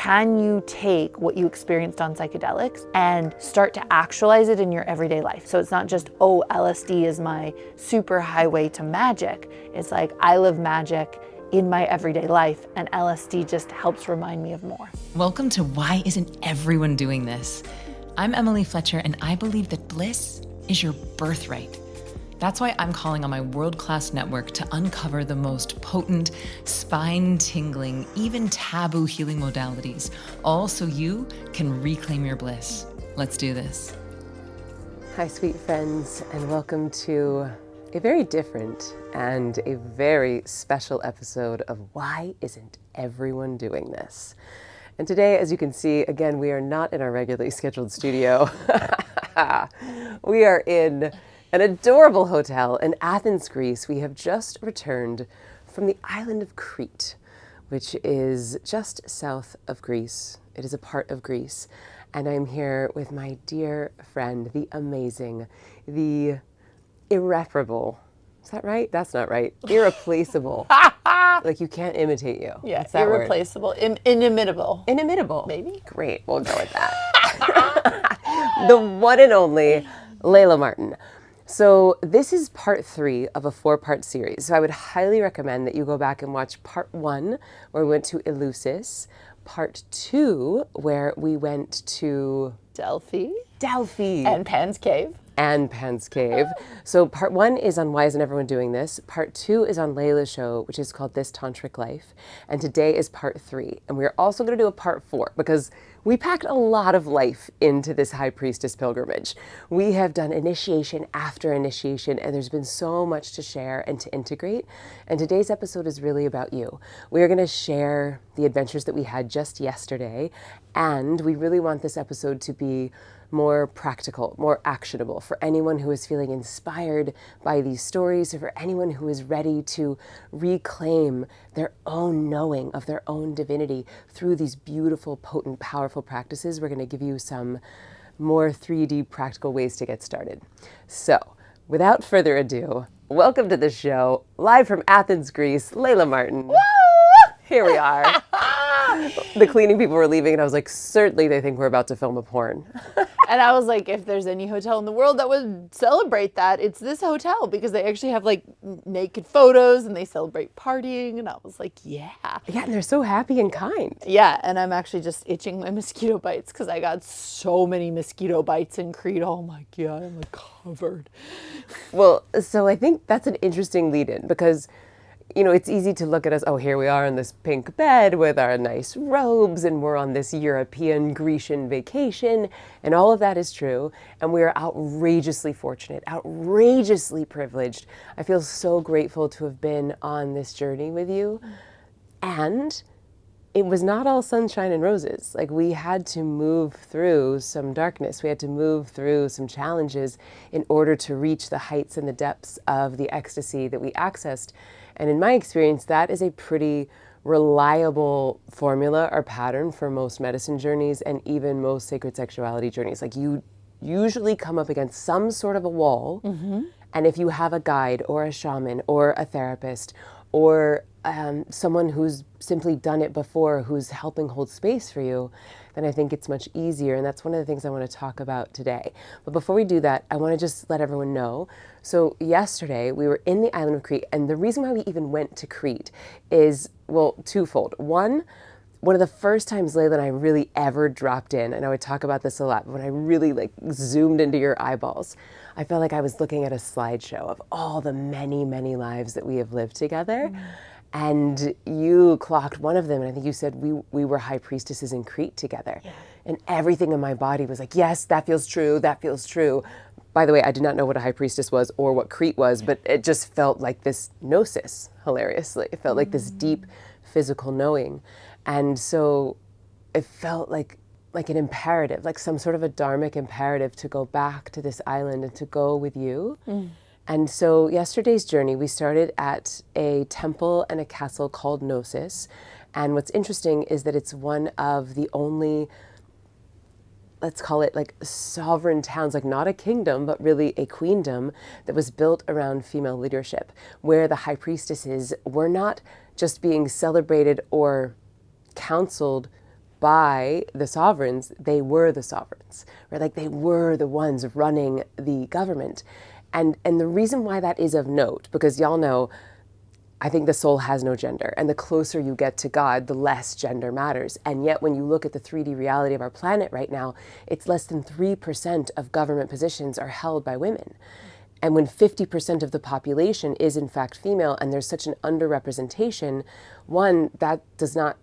can you take what you experienced on psychedelics and start to actualize it in your everyday life? So it's not just, oh, LSD is my super highway to magic. It's like, I live magic in my everyday life, and LSD just helps remind me of more. Welcome to Why Isn't Everyone Doing This? I'm Emily Fletcher, and I believe that bliss is your birthright. That's why I'm calling on my world-class network to uncover the most potent, spine-tingling, even taboo healing modalities, all so you can reclaim your bliss. Let's do this. Hi, sweet friends, and welcome to a very different and a very special episode of Why Isn't Everyone Doing This? And today, as you can see, again, we are not in our regularly scheduled studio. We are in an adorable hotel in Athens, Greece. We have just returned from the island of Crete, which is just south of Greece. It is a part of Greece. And I'm here with my dear friend, the amazing, the irreparable. Is that right? That's not right. Irreplaceable. Like you can't imitate you. Yeah, irreplaceable. Inimitable. Inimitable. Maybe? Great, we'll go with that. The one and only Layla Martin. So this is part 3 of a 4-part series. So I would highly recommend that you go back and watch part 1, where we went to Eleusis, part 2, where we went to Delphi. And Pan's Cave. So part 1 is on Why Isn't Everyone Doing This? Part 2 is on Layla's show, which is called This Tantric Life. And today is part 3. And we're also going to do a part 4 because we packed a lot of life into this High Priestess Pilgrimage. We have done initiation after initiation, and there's been so much to share and to integrate. And today's episode is really about you. We are going to share the adventures that we had just yesterday, and we really want this episode to be more practical, more actionable for anyone who is feeling inspired by these stories, or for anyone who is ready to reclaim their own knowing of their own divinity through these beautiful, potent, powerful practices. We're going to give you some more 3D practical ways to get started. So, without further ado, welcome to the show, live from Athens, Greece, Layla Martin. Woo! Here we are. The cleaning people were leaving, and I was like, certainly they think we're about to film a porn. And I was like, if there's any hotel in the world that would celebrate that, it's this hotel, because they actually have like naked photos and they celebrate partying. And I was like, yeah. Yeah, and they're so happy and kind. Yeah, and I'm actually just itching my mosquito bites because I got so many mosquito bites in Crete. Oh my God, I'm like covered. Well, so I think that's an interesting lead-in because, you know, it's easy to look at us, oh, here we are in this pink bed with our nice robes, and we're on this European Grecian vacation, and all of that is true, and we are outrageously fortunate, outrageously privileged. I feel so grateful to have been on this journey with you, and it was not all sunshine and roses. Like, we had to move through some darkness. We had to move through some challenges in order to reach the heights and the depths of the ecstasy that we accessed. And in my experience, that is a pretty reliable formula or pattern for most medicine journeys and even most sacred sexuality journeys. Like, you usually come up against some sort of a wall. Mm-hmm. And if you have a guide or a shaman or a therapist or someone who's simply done it before, who's helping hold space for you, then I think it's much easier. And that's one of the things I want to talk about today. But before we do that, I want to just let everyone know. So yesterday we were in the island of Crete, and the reason why we even went to Crete is, well, twofold. One of the first times Layla and I really ever dropped in, and I would talk about this a lot, but when I really like zoomed into your eyeballs, I felt like I was looking at a slideshow of all the many, many lives that we have lived together. Mm. And you clocked one of them, and I think you said we were high priestesses in Crete together. Yeah. And everything in my body was like, yes, that feels true, that feels true. By the way, I did not know what a high priestess was or what Crete was, but it just felt like this gnosis, hilariously. It felt like this deep physical knowing. And so it felt like an imperative, like some sort of a dharmic imperative to go back to this island and to go with you. Mm. And so yesterday's journey, we started at a temple and a castle called Gnosis. And what's interesting is that it's one of the only, let's call it like sovereign towns, like not a kingdom, but really a queendom that was built around female leadership, where the high priestesses were not just being celebrated or counseled by the sovereigns, they were the sovereigns, right? Like they were the ones running the government. And the reason why that is of note, because y'all know, I think the soul has no gender, and the closer you get to God, the less gender matters. And yet when you look at the 3D reality of our planet right now, it's less than 3% of government positions are held by women. And when 50% of the population is in fact female, and there's such an underrepresentation, one, that does not,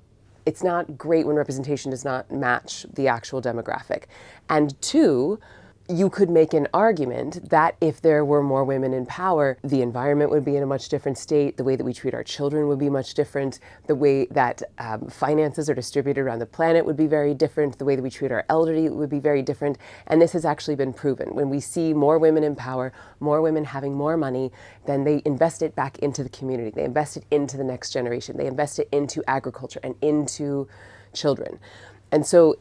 it's not great when representation does not match the actual demographic. And two, you could make an argument that if there were more women in power, the environment would be in a much different state, the way that we treat our children would be much different, the way that finances are distributed around the planet would be very different, the way that we treat our elderly would be very different. And this has actually been proven. When we see more women in power, more women having more money, then they invest it back into the community. They invest it into the next generation. They invest it into agriculture and into children. And so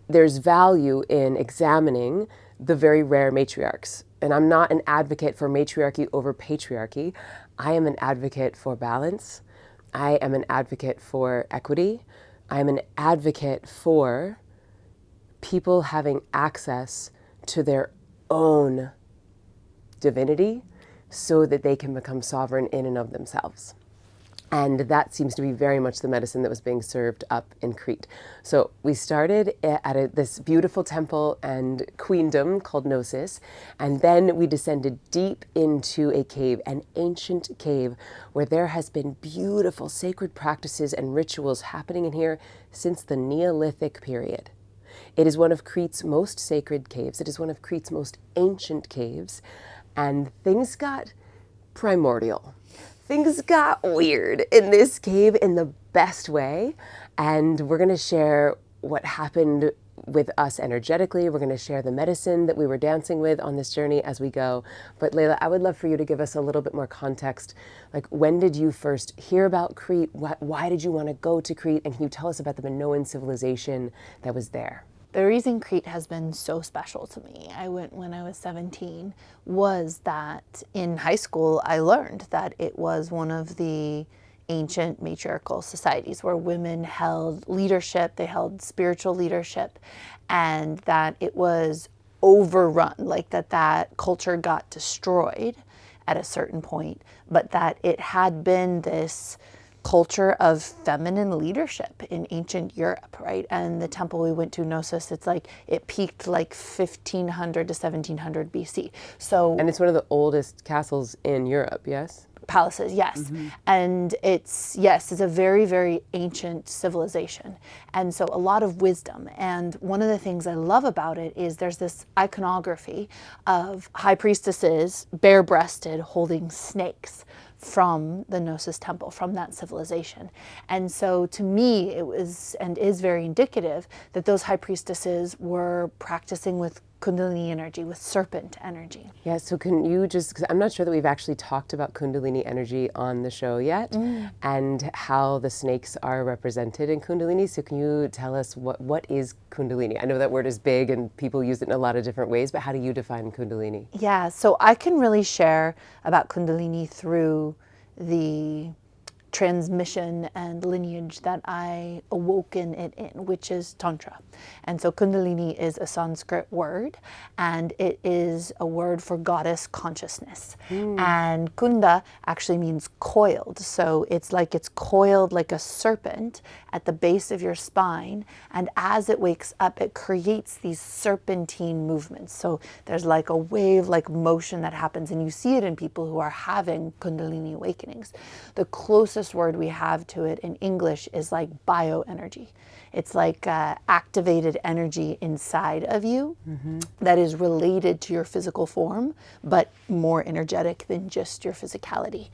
there's value in examining the very rare matriarchs. And I'm not an advocate for matriarchy over patriarchy. I am an advocate for balance. I am an advocate for equity. I am an advocate for people having access to their own divinity so that they can become sovereign in and of themselves. And that seems to be very much the medicine that was being served up in Crete. So we started at this beautiful temple and queendom called Gnosis, and then we descended deep into a cave, an ancient cave, where there has been beautiful sacred practices and rituals happening in here since the Neolithic period. It is one of Crete's most sacred caves. It is one of Crete's most ancient caves, and things got primordial. Things got weird in this cave in the best way, and we're going to share what happened with us energetically. We're going to share the medicine that we were dancing with on this journey as we go. But Layla, I would love for you to give us a little bit more context. Like, when did you first hear about Crete? Why did you want to go to Crete? And can you tell us about the Minoan civilization that was there? The reason Crete has been so special to me, I went when I was 17, was that in high school I learned that it was one of the ancient matriarchal societies where women held leadership, they held spiritual leadership, and that it was overrun, like that culture got destroyed at a certain point, but that it had been this culture of feminine leadership in ancient Europe, right? And the temple we went to, Gnosis, it's like it peaked like 1500 to 1700 BC. And it's one of the oldest castles in Europe, yes? Palaces, yes. Mm-hmm. And it's a very, very ancient civilization. And so a lot of wisdom. And one of the things I love about it is there's this iconography of high priestesses, bare-breasted, holding snakes from the Gnosis temple, from that civilization. And so to me, it was and is very indicative that those high priestesses were practicing with Kundalini energy, with serpent energy. Yeah, so can you just, because I'm not sure that we've actually talked about Kundalini energy on the show yet, and how the snakes are represented in Kundalini. So can you tell us what is Kundalini? I know that word is big and people use it in a lot of different ways, but how do you define Kundalini? Yeah, so I can really share about Kundalini through the transmission and lineage that I awoken it in, which is Tantra. And so Kundalini is a Sanskrit word, and it is a word for goddess consciousness. And Kunda actually means coiled. So it's coiled like a serpent at the base of your spine, and as it wakes up, it creates these serpentine movements. So there's like a wave-like motion that happens, and you see it in people who are having Kundalini awakenings. The closest word we have to it in English is like bioenergy. It's like activated energy inside of you that is related to your physical form, but more energetic than just your physicality.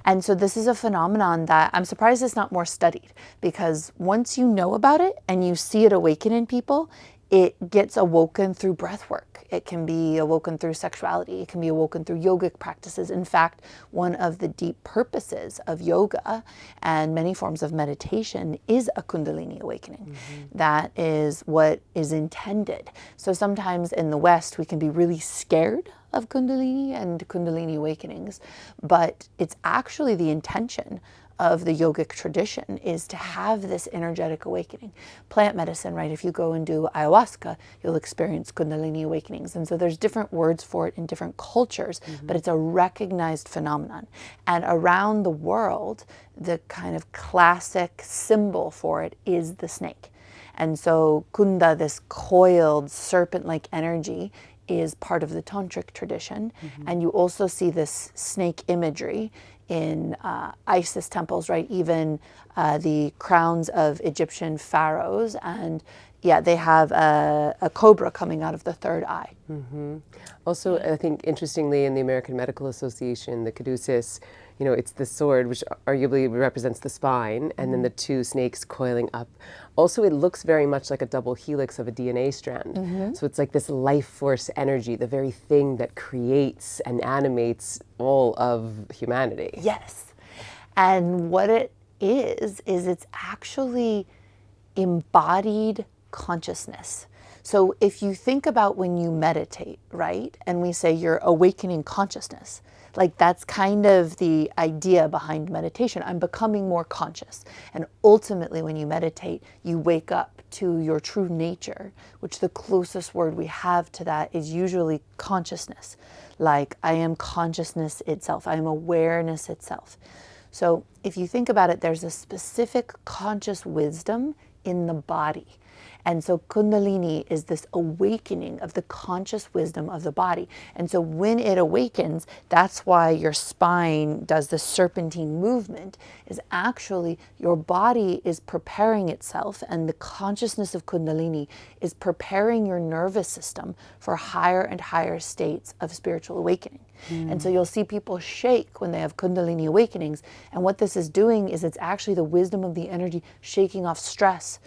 And so this is a phenomenon that I'm surprised it's not more studied, because once you know about it and you see it awaken in people, it gets awoken through breath work. It can be awoken through sexuality. It can be awoken through yogic practices. In fact, one of the deep purposes of yoga and many forms of meditation is a Kundalini awakening. That is what is intended. So sometimes in the West, we can be really scared of Kundalini and Kundalini awakenings, but it's actually the intention of the yogic tradition is to have this energetic awakening. Plant medicine, right? If you go and do ayahuasca, you'll experience Kundalini awakenings. And so there's different words for it in different cultures, but it's a recognized phenomenon. And around the world, the kind of classic symbol for it is the snake. And so Kunda, this coiled serpent-like energy, is part of the tantric tradition. And you also see this snake imagery in Isis temples, right? Even the crowns of Egyptian pharaohs, and yeah, they have a cobra coming out of the third eye. Also, I think interestingly, in the American Medical Association, the caduceus, you know, it's the sword, which arguably represents the spine, and then the two snakes coiling up. Also, it looks very much like a double helix of a DNA strand. So it's like this life force energy, the very thing that creates and animates all of humanity. Yes. And what it is it's actually embodied consciousness. So if you think about when you meditate, right, and we say you're awakening consciousness, like that's kind of the idea behind meditation. I'm becoming more conscious. And ultimately when you meditate, you wake up to your true nature, which the closest word we have to that is usually consciousness. Like I am consciousness itself. I am awareness itself. So if you think about it, there's a specific conscious wisdom in the body. And so Kundalini is this awakening of the conscious wisdom of the body. And so when it awakens, that's why your spine does the serpentine movement, is actually your body is preparing itself, and the consciousness of Kundalini is preparing your nervous system for higher and higher states of spiritual awakening. And so you'll see people shake when they have Kundalini awakenings. And what this is doing is it's actually the wisdom of the energy shaking off stress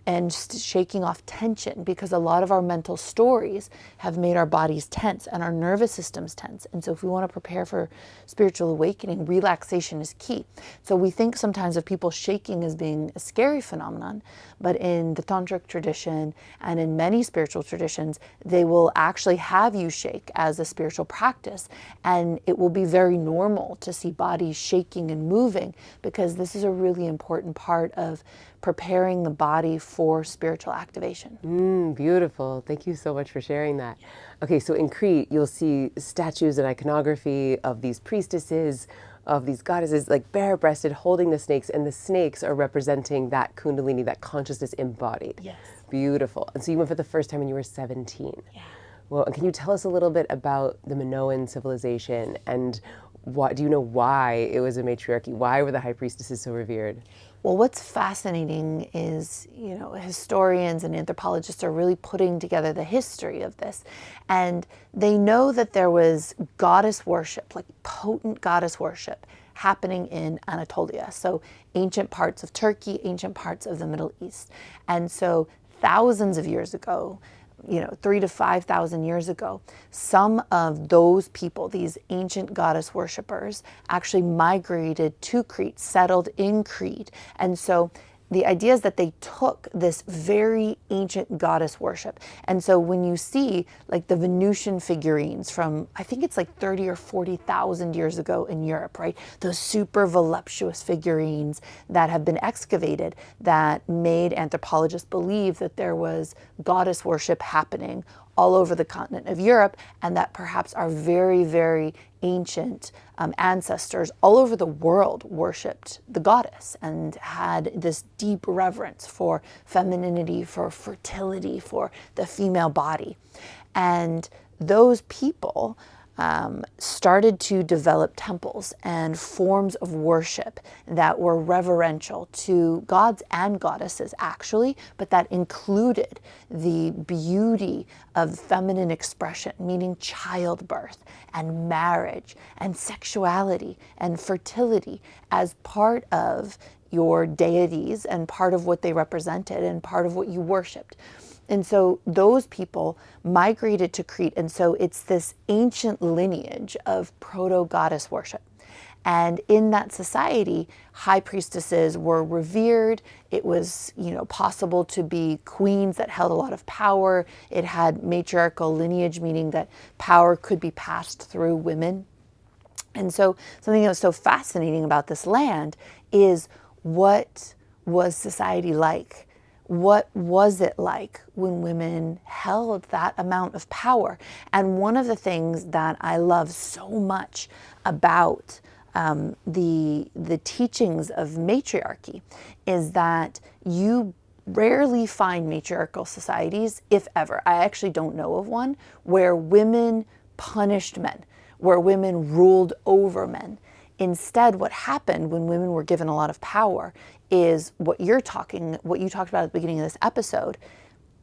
and shaking off tension, because a lot of our mental stories have made our bodies tense and our nervous systems tense. And so if we want to prepare for spiritual awakening, relaxation is key. So we think sometimes of people shaking as being a scary phenomenon, but in the tantric tradition and in many spiritual traditions, they will actually have you shake as a spiritual practice. And it will be very normal to see bodies shaking and moving, because this is a really important part of preparing the body for spiritual activation. Beautiful. Thank you so much for sharing that. Okay, so in Crete, you'll see statues and iconography of these priestesses, of these goddesses, like bare-breasted, holding the snakes, and the snakes are representing that Kundalini, that consciousness embodied. Yes. Beautiful. And so you went for the first time when you were 17. Yeah. Well, and can you tell us a little bit about the Minoan Civilization, and do you know why it was a matriarchy? Why were the high priestesses so revered? Well, what's fascinating is, historians and anthropologists are really putting together the history of this. And they know that there was goddess worship, like potent goddess worship, happening in Anatolia. So ancient parts of Turkey, ancient parts of the Middle East. And so thousands of years ago, 3,000 to 5,000 years ago, some of those people, these ancient goddess worshippers, actually migrated to Crete, settled in Crete. And so the idea is that they took this very ancient goddess worship. And so when you see like the Venusian figurines from, I think it's like 30 or 40,000 years ago in Europe, right? Those super voluptuous figurines that have been excavated that made anthropologists believe that there was goddess worship happening all over the continent of Europe, and that perhaps our very, very ancient ancestors all over the world worshipped the goddess and had this deep reverence for femininity, for fertility, for the female body. And those people started to develop temples and forms of worship that were reverential to gods and goddesses, actually, but that included the beauty of feminine expression, meaning childbirth and marriage and sexuality and fertility as part of your deities and part of what they represented and part of what you worshipped. And so those people migrated to Crete. And so it's this ancient lineage of proto-goddess worship. And in that society, high priestesses were revered. It was, possible to be queens that held a lot of power. It had matriarchal lineage, meaning that power could be passed through women. And so something that was so fascinating about this land is what was society like? What was it like when women held that amount of power? And one of the things that I love so much about the teachings of matriarchy is that you rarely find matriarchal societies, if ever. I actually don't know of one where women punished men, where women ruled over men. Instead, what happened when women were given a lot of power is what you talked about at the beginning of this episode.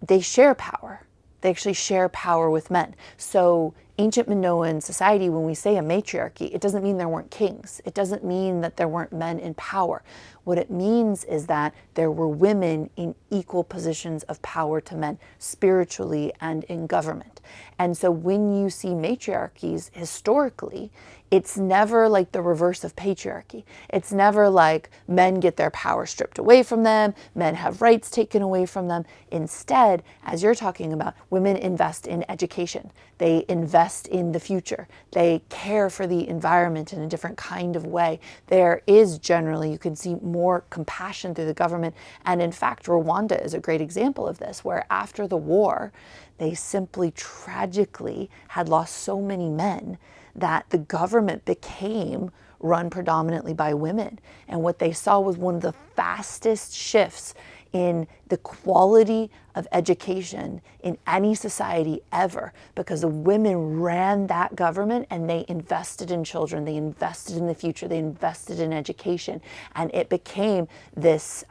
They share power. They actually share power with men. So ancient Minoan society, when we say a matriarchy, it doesn't mean there weren't kings. It doesn't mean that there weren't men in power. What it means is that there were women in equal positions of power to men, spiritually and in government. And so when you see matriarchies historically, it's never like the reverse of patriarchy. It's never like men get their power stripped away from them, men have rights taken away from them. Instead, as you're talking about, women invest in education. They invest in the future. They care for the environment in a different kind of way. There is generally, you can see more compassion through the government. And in fact, Rwanda is a great example of this, where after the war, they simply tragically had lost so many men that the government became run predominantly by women. And what they saw was one of the fastest shifts in the quality of education in any society ever, because the women ran that government and they invested in children, they invested in the future, they invested in education, and it became this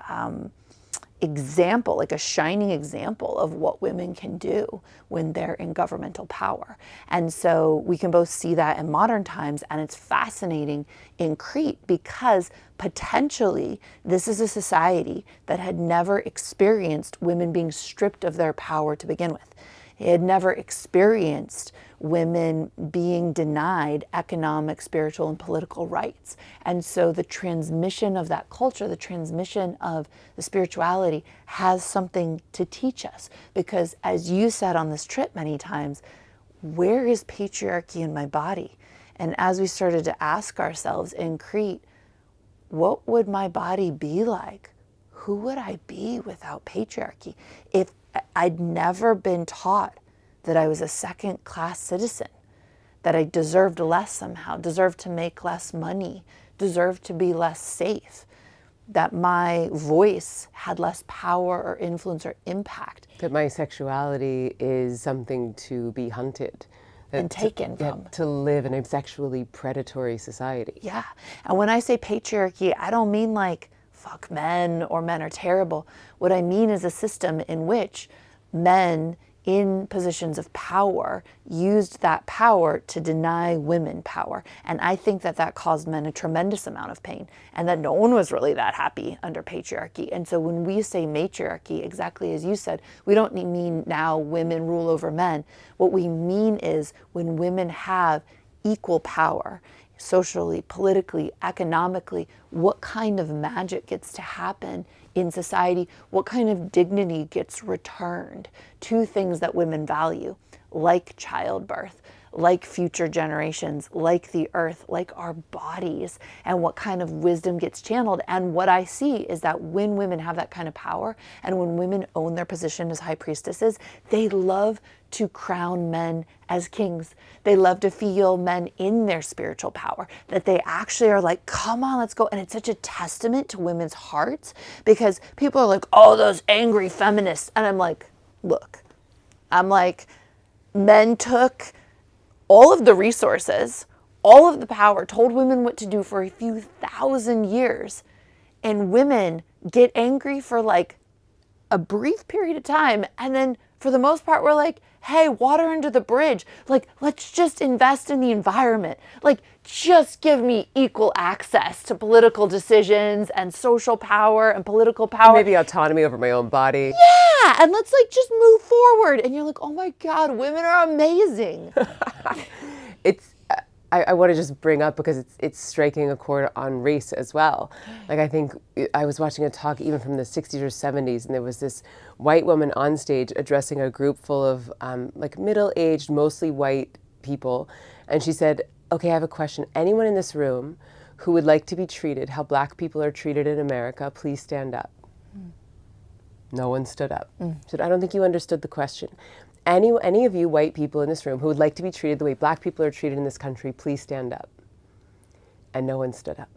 example, like a shining example of what women can do when they're in governmental power. And so we can both see that in modern times, and it's fascinating in Crete because potentially this is a society that had never experienced women being stripped of their power to begin with. It had never experienced women being denied economic, spiritual, and political rights. And so the transmission of that culture, the transmission of the spirituality has something to teach us. Because as you said on this trip many times, where is patriarchy in my body? And as we started to ask ourselves in Crete, what would my body be like? Who would I be without patriarchy? If I'd never been taught that I was a second-class citizen, that I deserved less somehow, deserved to make less money, deserved to be less safe, that my voice had less power or influence or impact. That my sexuality is something to be hunted. And taken from. To live in a sexually predatory society. Yeah. And when I say patriarchy, I don't mean like fuck men or men are terrible. What I mean is a system in which men in positions of power used that power to deny women power. And I think that that caused men a tremendous amount of pain, and that no one was really that happy under patriarchy. And so when we say matriarchy, exactly as you said, we don't mean now women rule over men. What we mean is when women have equal power, socially, politically, economically, what kind of magic gets to happen in society, what kind of dignity gets returned to things that women value, like childbirth, like future generations, like the earth, like our bodies, and what kind of wisdom gets channeled. And what I see is that when women have that kind of power, and when women own their position as high priestesses, they love to crown men as kings. They love to feel men in their spiritual power, that they actually are like, come on, let's go. And it's such a testament to women's hearts, because people are like, oh, those angry feminists. And I'm like, look, men took all of the resources, all of the power, told women what to do for a few thousand years, and women get angry for like a brief period of time, and then for the most part we're like, hey, water under the bridge, like let's just invest in the environment, like just give me equal access to political decisions and social power and political power, maybe autonomy over my own body. Yeah, and let's like just move forward. And you're like, oh my God, women are amazing. I want to just bring up, because it's striking a chord on race as well. Like, I think I was watching a talk even from the 60s or 70s, and there was this white woman on stage addressing a group full of like middle-aged, mostly white people. And she said, okay, I have a question. Anyone in this room who would like to be treated how Black people are treated in America, please stand up. No one stood up. So I don't think you understood the question. Any of you white people in this room who would like to be treated the way Black people are treated in this country, please stand up. And no one stood up.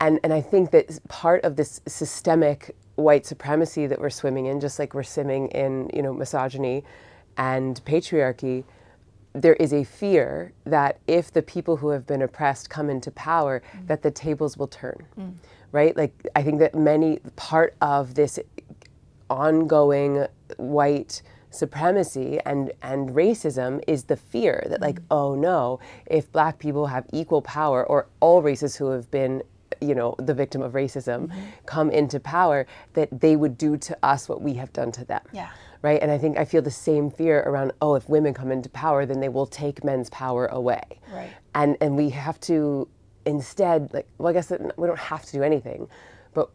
And I think that part of this systemic white supremacy that we're swimming in, just like we're swimming in, misogyny and patriarchy, there is a fear that if the people who have been oppressed come into power, that the tables will turn, right? Like, I think that part of this ongoing white supremacy and racism is the fear that like, oh no, if Black people have equal power, or all races who have been the victim of racism come into power, that they would do to us what we have done to them. Yeah. Right? And I feel the same fear around, oh, if women come into power, then they will take men's power away. Right. And we have to instead, like, well, I guess that we don't have to do anything, but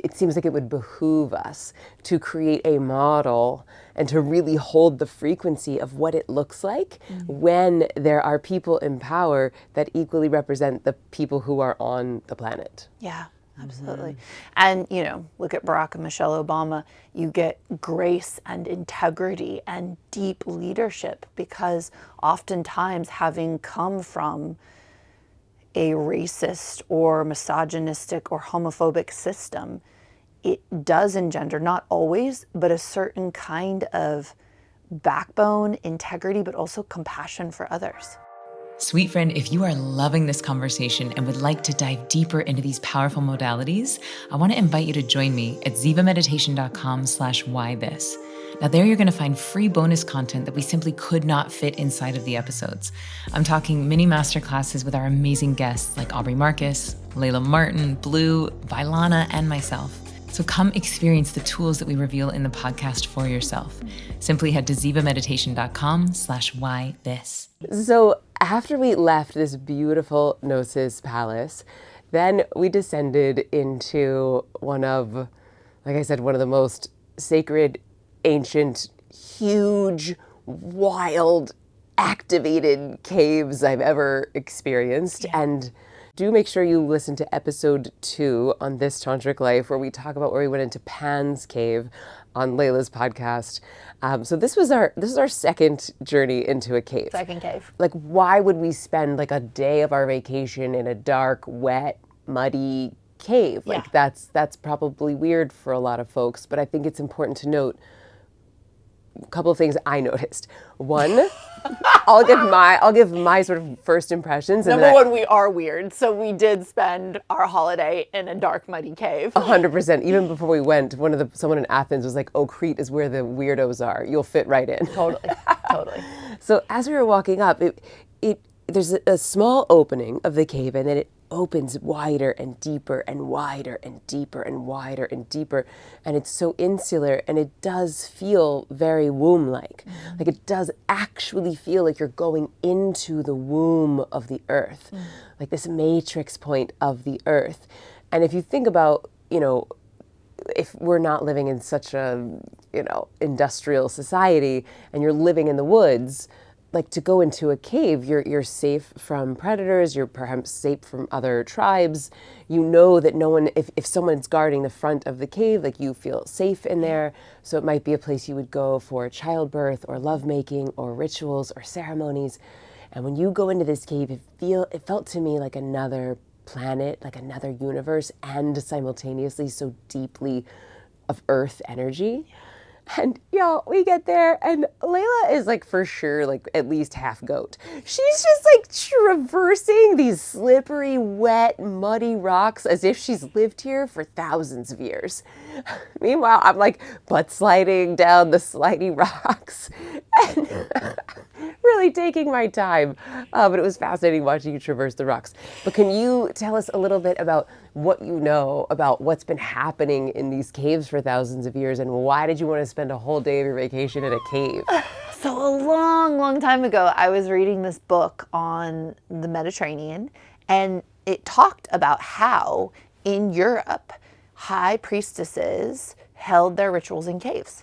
it seems like it would behoove us to create a model and to really hold the frequency of what it looks like when there are people in power that equally represent the people who are on the planet. Yeah, absolutely. And, look at Barack and Michelle Obama. You get grace and integrity and deep leadership because oftentimes, having come from a racist or misogynistic or homophobic system, it does engender, not always, but a certain kind of backbone, integrity, but also compassion for others. Sweet friend, if you are loving this conversation and would like to dive deeper into these powerful modalities, I want to invite you to join me at zivameditation.com/whythis. Now there you're going to find free bonus content that we simply could not fit inside of the episodes. I'm talking mini masterclasses with our amazing guests like Aubrey Marcus, Layla Martin, Blue, Vailana, and myself. So come experience the tools that we reveal in the podcast for yourself. Simply head to zivameditation.com/whythis. So after we left this beautiful Gnosis palace, then we descended into one of the most sacred, ancient, huge, wild, activated caves I've ever experienced. Yeah. And do make sure you listen to episode 2 on This Tantric Life, where we talk about where we went into Pan's cave on Layla's podcast. So this is our second journey into a cave. Second cave. Like, why would we spend like a day of our vacation in a dark, wet, muddy cave? Yeah. Like that's probably weird for a lot of folks, but I think it's important to note a couple of things I noticed. One, I'll give my sort of first impressions. Number one, we are weird, so we did spend our holiday in a dark, muddy cave. 100%. Even before we went, someone in Athens was like, "Oh, Crete is where the weirdos are. You'll fit right in." Totally. So as we were walking up, there's a small opening of the cave, and then it opens wider and deeper and wider and deeper and wider and deeper, and it's so insular, and it does feel very womb-like. Like, it does actually feel like you're going into the womb of the earth, like this matrix point of the earth. And if you think about, if we're not living in such a, industrial society, and you're living in the woods, like, to go into a cave, you're safe from predators, you're perhaps safe from other tribes. You know that no one, if someone's guarding the front of the cave, like, you feel safe in there. So it might be a place you would go for childbirth or lovemaking or rituals or ceremonies. And when you go into this cave, it felt to me like another planet, like another universe, and simultaneously so deeply of earth energy. And we get there, and Layla is like, for sure, like at least half goat. She's just like traversing these slippery, wet, muddy rocks as if she's lived here for thousands of years. Meanwhile, I'm like butt sliding down the slidey rocks and really taking my time. But it was fascinating watching you traverse the rocks. But can you tell us a little bit about what you know about what's been happening in these caves for thousands of years, and why did you want to spend a whole day of your vacation in a cave? So a long, long time ago, I was reading this book on the Mediterranean, and it talked about how in Europe, high priestesses held their rituals in caves.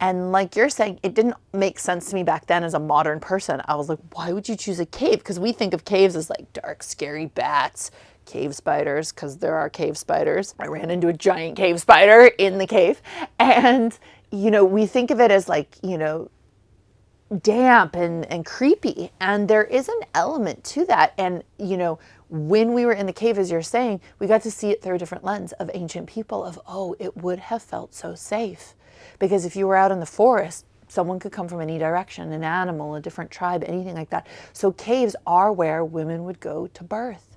And like you're saying, it didn't make sense to me back then as a modern person. I was like, why would you choose a cave? Because we think of caves as like dark, scary bats, cave spiders, because there are cave spiders. I ran into a giant cave spider in the cave. And, you know, we think of it as like, you know, damp and creepy. And there is an element to that. And, you know, when we were in the cave, as you're saying, we got to see it through a different lens of ancient people of, oh, it would have felt so safe. Because if you were out in the forest, someone could come from any direction, an animal, a different tribe, anything like that. So caves are where women would go to birth.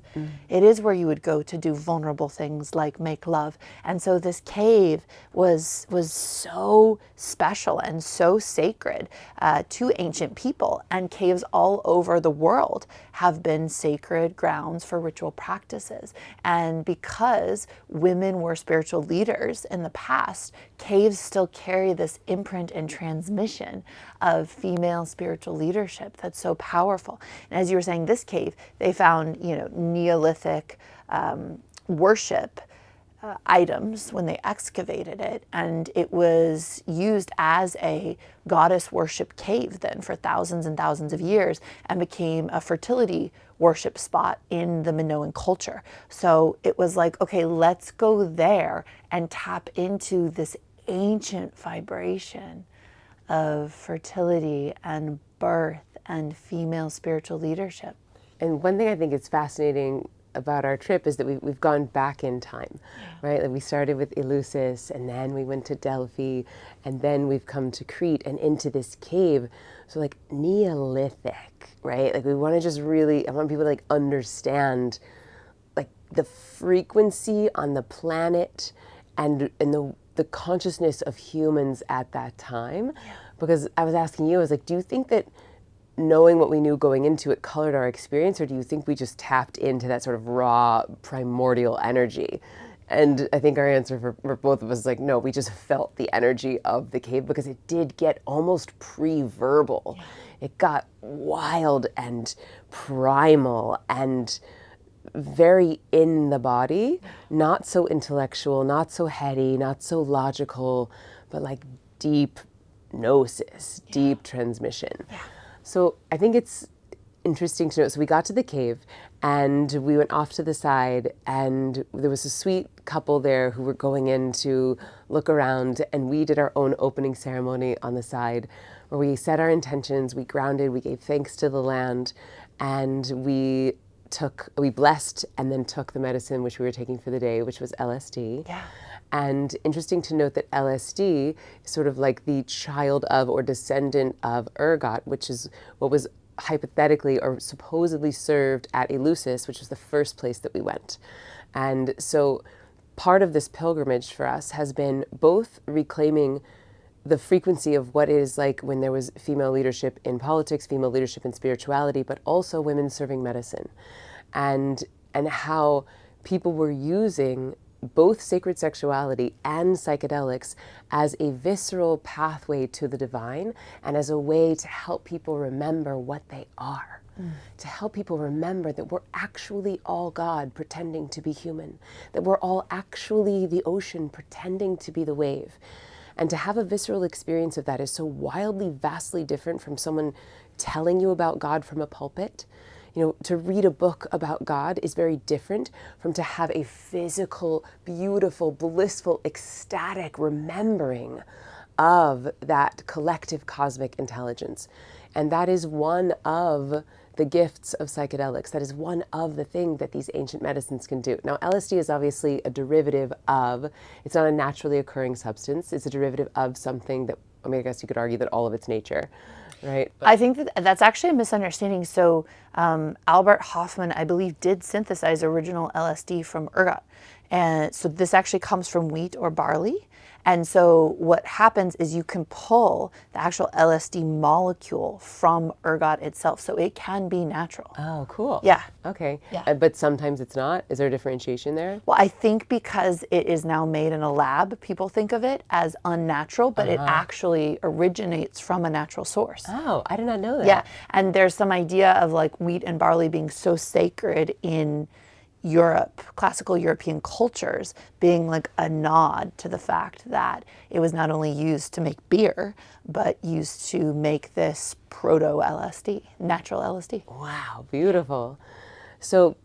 It is where you would go to do vulnerable things like make love. And so this cave was so special and so sacred to ancient people. And caves all over the world have been sacred grounds for ritual practices. And because women were spiritual leaders in the past, caves still carry this imprint and transmission of female spiritual leadership that's so powerful. And as you were saying, this cave, they found, you know, Neolithic worship items when they excavated it, and it was used as a goddess worship cave then for thousands and thousands of years, and became a fertility worship spot in the Minoan culture. So it was like, okay, let's go there and tap into this ancient vibration of fertility and birth and female spiritual leadership. And one thing I think is fascinating about our trip is that we've gone back in time, right? Like we started with Eleusis, and then we went to Delphi, and then we've come to Crete and into this cave. So like Neolithic, right? Like we want to just really, I want people to like understand like the frequency on the planet and the consciousness of humans at that time. Because I was asking you, I was like, do you think that knowing what we knew going into it colored our experience, or do you think we just tapped into that sort of raw primordial energy? And I think our answer for both of us is like, no, we just felt the energy of the cave, because it did get almost pre-verbal. It got wild and primal and very in the body, not so intellectual, not so heady, not so logical, but like deep gnosis, deep transmission. So I think it's interesting to note. So we got to the cave and we went off to the side, and there was a sweet couple there who were going in to look around, and we did our own opening ceremony on the side where we set our intentions, we grounded, we gave thanks to the land, and we blessed and then took the medicine which we were taking for the day, which was LSD. And interesting to note that LSD is sort of like the child of or descendant of ergot, which is what was hypothetically or supposedly served at Eleusis, which was the first place that we went. And so part of this pilgrimage for us has been both reclaiming the frequency of what it is like when there was female leadership in politics, female leadership in spirituality, but also women serving medicine, and how people were using both sacred sexuality and psychedelics as a visceral pathway to the divine, and as a way to help people remember what they are, to help people remember that we're actually all God pretending to be human, that we're all actually the ocean pretending to be the wave. And to have a visceral experience of that is so wildly, vastly different from someone telling you about God from a pulpit. You know, to read a book about God is very different from to have a physical, beautiful, blissful, ecstatic remembering of that collective cosmic intelligence. And that is one of the gifts of psychedelics. That is one of the things that these ancient medicines can do. Now, LSD is obviously a derivative of, it's not a naturally occurring substance. It's a derivative of something that, I mean, I guess you could argue that all of it's nature, right? But I think that's actually a misunderstanding. So Albert Hofmann, I believe, did synthesize original LSD from ergot. And so this actually comes from wheat or barley. And so what happens is you can pull the actual LSD molecule from ergot itself. So it can be natural. Oh, cool. Yeah. Okay. Yeah. But sometimes it's not? Is there a differentiation there? Well, I think because it is now made in a lab, people think of it as unnatural, but it actually originates from a natural source. Oh, I did not know that. Yeah. And there's some idea of like wheat and barley being so sacred in Europe, classical European cultures, being like a nod to the fact that it was not only used to make beer, but used to make this proto-LSD, natural LSD. Wow, beautiful. So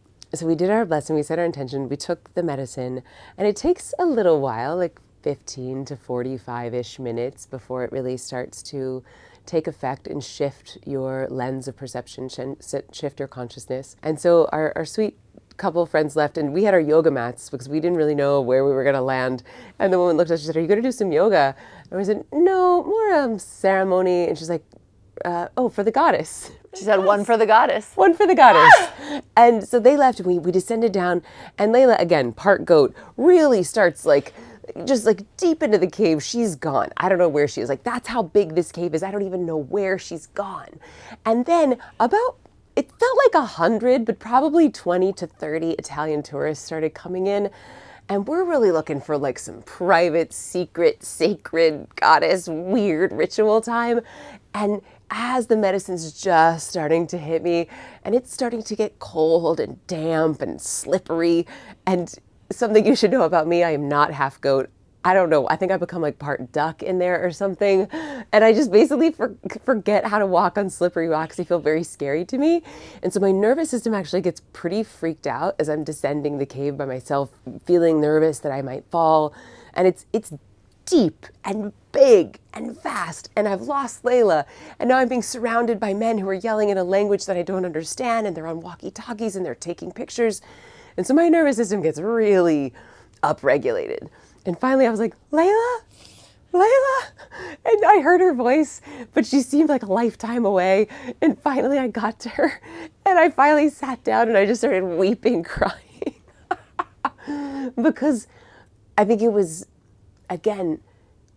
we did our blessing, we set our intention, we took the medicine, and it takes a little while, like 15 to 45-ish minutes before it really starts to take effect and shift your lens of perception, shift your consciousness. And so our sweet couple friends left, and we had our yoga mats because we didn't really know where we were going to land. And the woman looked at us, she said, "Are you going to do some yoga?" And we said, "No, more ceremony." And she's like, "Oh, for the goddess." She said, "One for the goddess." One for the goddess. And so they left, and we descended down, and Layla, again, part goat, really starts just deep into the cave. She's gone. I don't know where she is. Like, that's how big this cave is. I don't even know where she's gone. And then it felt like 100, but probably 20 to 30 Italian tourists started coming in. And we're really looking for like some private, secret, sacred, goddess, weird ritual time. And as the medicine's just starting to hit me, and it's starting to get cold and damp and slippery, and something you should know about me, I am not half goat. I don't know, I think I become like part duck in there or something. And I just basically forget how to walk on slippery rocks. They feel very scary to me. And so my nervous system actually gets pretty freaked out as I'm descending the cave by myself, feeling nervous that I might fall. And it's deep and big and vast, and I've lost Layla, and now I'm being surrounded by men who are yelling in a language that I don't understand, and they're on walkie-talkies and they're taking pictures. And so my nervous system gets really upregulated. And finally I was like, "Layla? Layla?" And I heard her voice, but she seemed like a lifetime away. And finally I got to her, and I finally sat down and I just started weeping, crying. Because I think it was, again,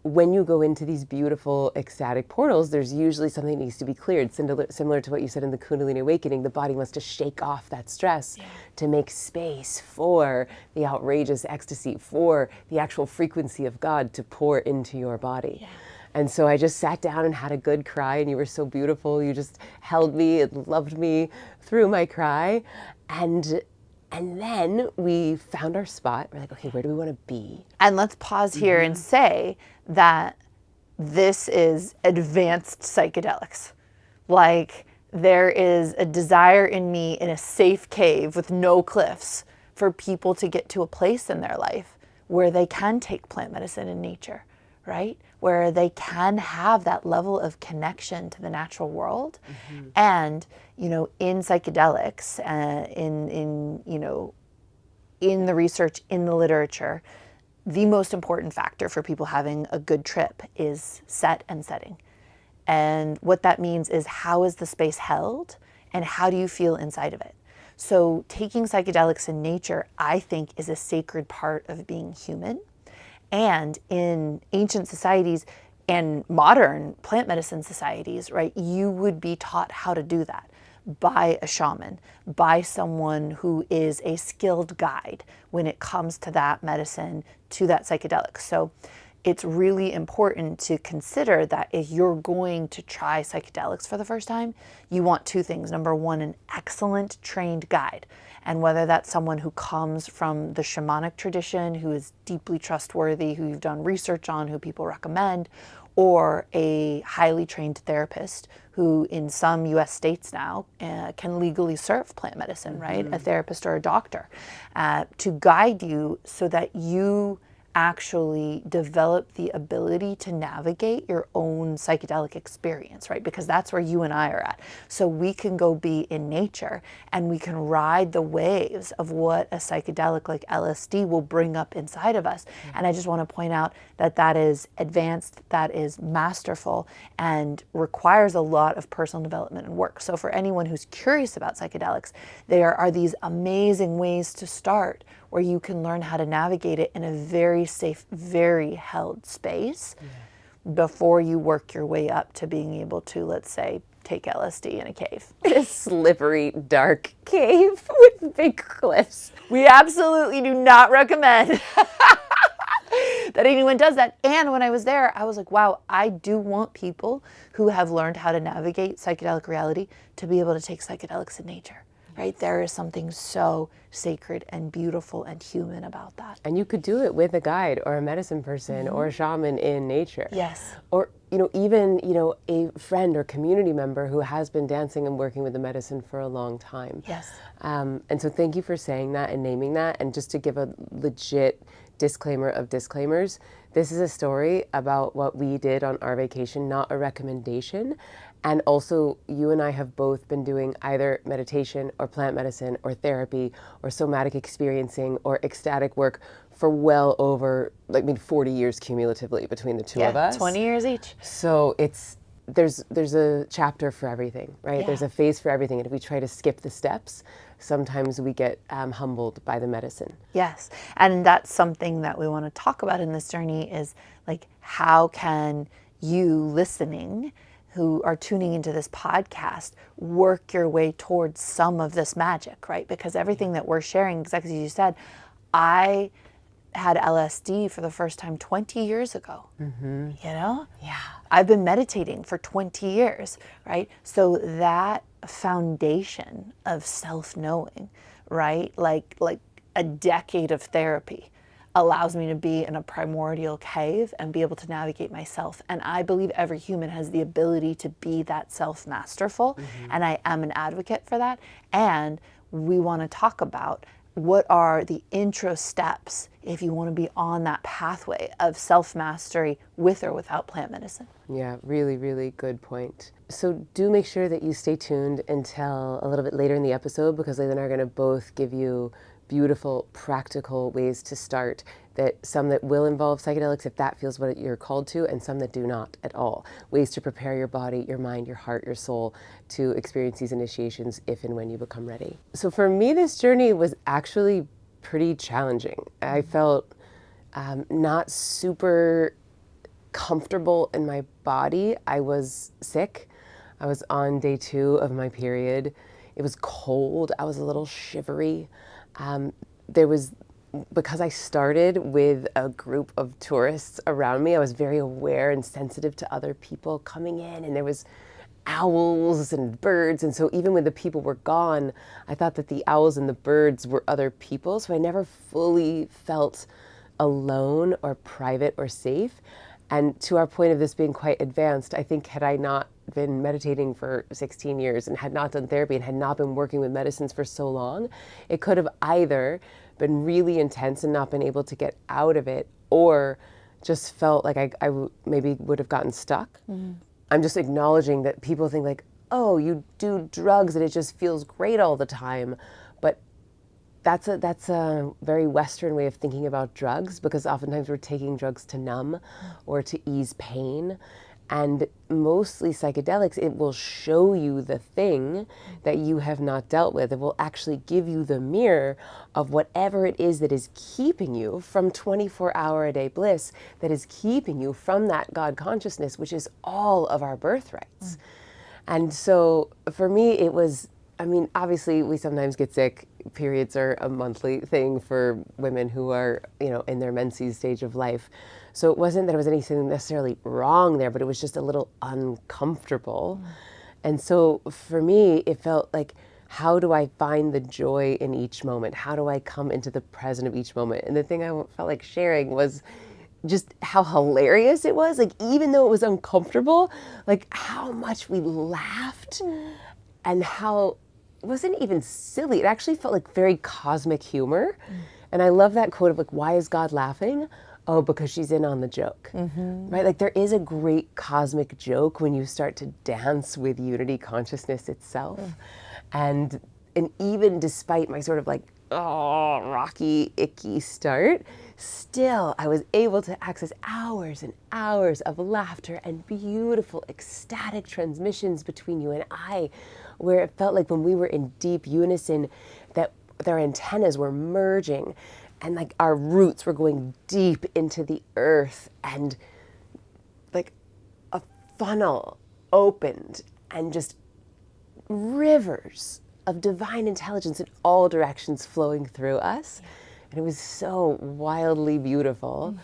when you go into these beautiful ecstatic portals, there's usually something that needs to be cleared. Similar to what you said in the Kundalini Awakening, the body wants to shake off that stress to make space for the outrageous ecstasy, for the actual frequency of God to pour into your body. Yeah. And so I just sat down and had a good cry, and you were so beautiful. You just held me and loved me through my cry. And then we found our spot. We're like, okay, where do we want to be? And let's pause here and say that this is advanced psychedelics. Like, there is a desire in me in a safe cave with no cliffs for people to get to a place in their life where they can take plant medicine in nature, right? Where they can have that level of connection to the natural world. And, in psychedelics, in the research, in the literature, the most important factor for people having a good trip is set and setting. And what that means is, how is the space held and how do you feel inside of it? So taking psychedelics in nature, I think, is a sacred part of being human. And in ancient societies and modern plant medicine societies, right, you would be taught how to do that by a shaman, by someone who is a skilled guide when it comes to that medicine, to that psychedelic. So it's really important to consider that if you're going to try psychedelics for the first time, you want two things. Number one, an excellent trained guide. And whether that's someone who comes from the shamanic tradition, who is deeply trustworthy, who you've done research on, who people recommend, or a highly trained therapist who in some US states now can legally serve plant medicine, right? A therapist or a doctor, to guide you so that you actually develop the ability to navigate your own psychedelic experience, right? Because that's where you and I are at. So we can go be in nature and we can ride the waves of what a psychedelic like LSD will bring up inside of us. And I just want to point out that that is advanced, that is masterful, and requires a lot of personal development and work. So for anyone who's curious about psychedelics, there are these amazing ways to start where you can learn how to navigate it in a very safe, very held space before you work your way up to being able to, let's say, take LSD in a cave. A slippery, dark cave with big cliffs. We absolutely do not recommend that anyone does that. And when I was there, I was like, wow, I do want people who have learned how to navigate psychedelic reality to be able to take psychedelics in nature. right? There is something so sacred and beautiful and human about that. And you could do it with a guide or a medicine person or a shaman in nature. Yes. Or, even, a friend or community member who has been dancing and working with the medicine for a long time. Yes. And so thank you for saying that and naming that. And just to give a legit disclaimer of disclaimers, this is a story about what we did on our vacation, not a recommendation. And also, you and I have both been doing either meditation or plant medicine or therapy or somatic experiencing or ecstatic work for well over 40 years cumulatively between the two of us. 20 years each. So there's a chapter for everything, right? Yeah. There's a phase for everything. And if we try to skip the steps, sometimes we get humbled by the medicine. Yes. And that's something that we want to talk about in this journey is how can you listening who are tuning into this podcast work your way towards some of this magic, right? Because everything that we're sharing, exactly as you said, I had LSD for the first time 20 years ago. Yeah. I've been meditating for 20 years, right? So that foundation of self-knowing, right? Like a decade of therapy allows me to be in a primordial cave and be able to navigate myself. And I believe every human has the ability to be that self-masterful. And I am an advocate for that. And we want to talk about what are the intro steps if you want to be on that pathway of self-mastery with or without plant medicine. Yeah, really, really good point. So do make sure that you stay tuned until a little bit later in the episode, because Layla and I are going to both give you beautiful, practical ways to start, some that will involve psychedelics if that feels what you're called to, and some that do not at all. Ways to prepare your body, your mind, your heart, your soul to experience these initiations if and when you become ready. So for me, this journey was actually pretty challenging. I felt not super comfortable in my body. I was sick. I was on day 2 of my period. It was cold. I was a little shivery. Because I started with a group of tourists around me, I was very aware and sensitive to other people coming in, and there was owls and birds. And so even when the people were gone, I thought that the owls and the birds were other people. So I never fully felt alone or private or safe. And to our point of this being quite advanced, I think had I not been meditating for 16 years and had not done therapy and had not been working with medicines for so long, it could have either been really intense and not been able to get out of it, or just felt like I maybe would have gotten stuck. I'm just acknowledging that people think oh, you do drugs and it just feels great all the time. But that's a very Western way of thinking about drugs, because oftentimes we're taking drugs to numb or to ease pain. And mostly psychedelics, it will show you the thing that you have not dealt with. It will actually give you the mirror of whatever it is that is keeping you from 24-hour-a-day bliss, that is keeping you from that God consciousness, which is all of our birthrights. And so for me, it was, obviously we sometimes get sick. Periods are a monthly thing for women who are, in their menses stage of life. So it wasn't that there was anything necessarily wrong there, but it was just a little uncomfortable. And so for me, it felt like, how do I find the joy in each moment? How do I come into the present of each moment? And the thing I felt like sharing was just how hilarious it was. Even though it was uncomfortable, how much we laughed and how it wasn't even silly. It actually felt like very cosmic humor. And I love that quote of why is God laughing? Oh, because she's in on the joke, right? There is a great cosmic joke when you start to dance with unity consciousness itself. And even despite my sort of rocky, icky start, still I was able to access hours and hours of laughter and beautiful ecstatic transmissions between you and I, where it felt like when we were in deep unison that their antennas were merging and our roots were going deep into the earth, and a funnel opened and just rivers of divine intelligence in all directions flowing through us. And it was so wildly beautiful.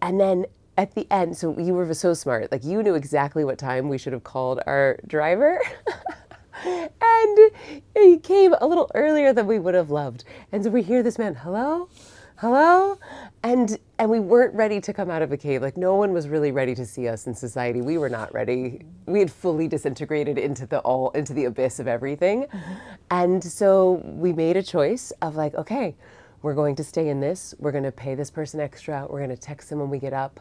And then at the end, so you were so smart, you knew exactly what time we should have called our driver. And he came a little earlier than we would have loved. And so we hear this man, hello? Hello? And we weren't ready to come out of a cave. Like, no one was really ready to see us in society. We were not ready. We had fully disintegrated into the abyss of everything. And so we made a choice of like, okay, we're going to stay in this. We're going to pay this person extra. We're going to text them when we get up.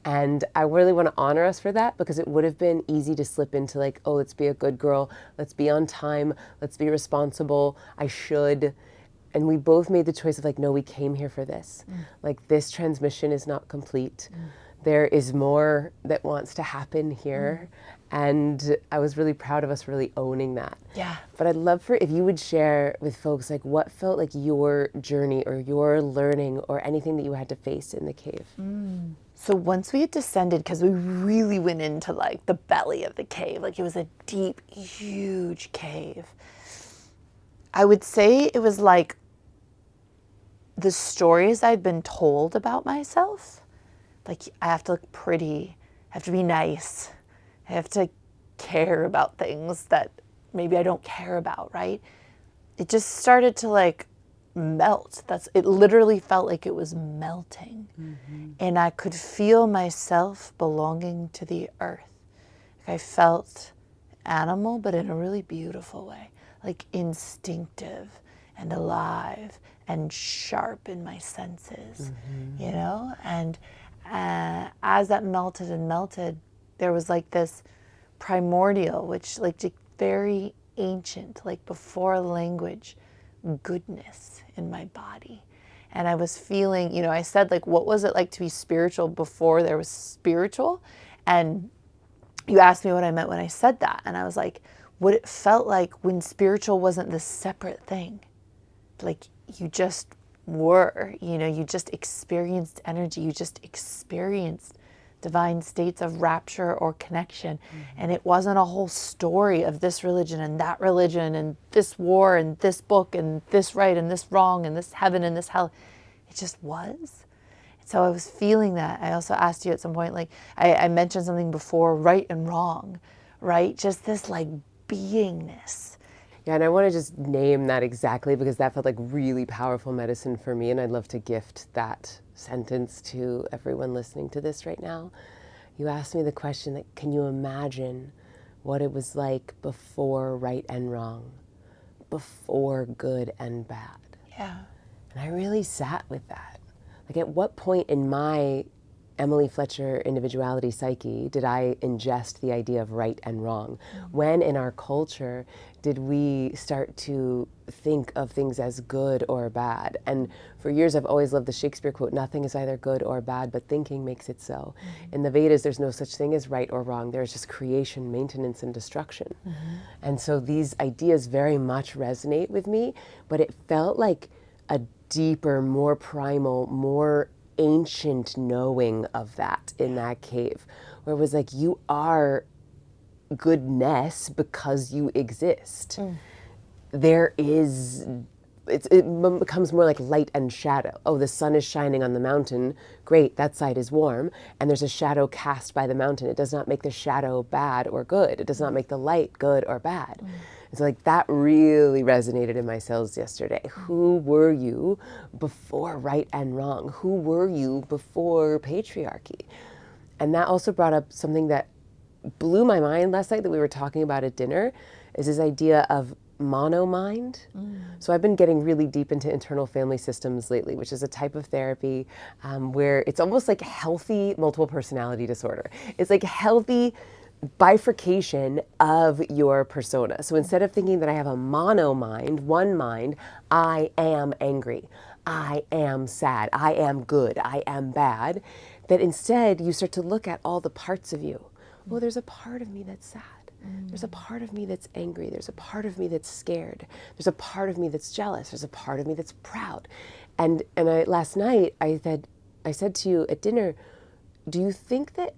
And I really want to honor us for that, because it would have been easy to slip into like, oh, let's be a good girl. Let's be on time. Let's be responsible. I should. And we both made the choice of like, no, we came here for this. Like, this transmission is not complete. There is more that wants to happen here. And I was really proud of us really owning that. Yeah. But I'd love for if you would share with folks like what felt like your journey or your learning or anything that you had to face in the cave. So once we had descended, because we really went into like the belly of the cave, like it was a deep, huge cave. I would say it was like the stories I'd been told about myself. Like, I have to look pretty, I have to be nice, I have to care about things that maybe I don't care about, right? It just started to like melt. It literally felt like it was melting. And I could feel myself belonging to the earth. Like, I felt animal, but in a really beautiful way, like instinctive and alive and sharp in my senses, you know? And as that melted and melted, there was like this primordial, which like very ancient, like before language, goodness in my body. And I was feeling, you know, I said like, what was it like to be spiritual before there was spiritual? And you asked me what I meant when I said that. And I was like, what it felt like when spiritual wasn't this separate thing. Like, you just were, you know, you just experienced energy, you just experienced divine states of rapture or connection. And it wasn't a whole story of this religion and this war and this book and this right and this wrong and this heaven and this hell. It just was. So I was feeling that. I also asked you at some point, like, I mentioned something before, right and wrong, right? Just this like beingness. Yeah, and I want to just name that exactly, because that felt like really powerful medicine for me, and I'd love to gift that sentence to everyone listening to this right now. You asked me the question that, can you imagine what it was like before right and wrong, before good and bad? Yeah. And I really sat with that. Like, at what point in my Emily Fletcher individuality psyche did I ingest the idea of right and wrong? When in our culture did we start to think of things as good or bad? And for years I've always loved the Shakespeare quote, nothing is either good or bad, but thinking makes it so. In the Vedas, there's no such thing as right or wrong. There's just creation, maintenance, and destruction. And so these ideas very much resonate with me, but it felt like a deeper, more primal, more ancient knowing of that in that cave, where it was like, you are goodness because you exist. There is, it becomes more like light and shadow. Oh, the sun is shining on the mountain. Great, that side is warm. And there's a shadow cast by the mountain. It does not make the shadow bad or good. It does not make the light good or bad. And so like that really resonated in my cells yesterday. Who were you before right and wrong? Who were you before patriarchy? And that also brought up something that blew my mind last night that we were talking about at dinner, is this idea of mono-mind. So I've been getting really deep into internal family systems lately, which is a type of therapy where it's almost like healthy multiple personality disorder. It's like healthy bifurcation of your persona. So instead of thinking that I have a mono mind, one mind, I am angry, I am sad, I am good, I am bad, that instead you start to look at all the parts of you. Well, there's a part of me that's sad. There's a part of me that's angry. There's a part of me that's scared. There's a part of me that's jealous. There's a part of me that's proud. And last night I said to you at dinner, do you think that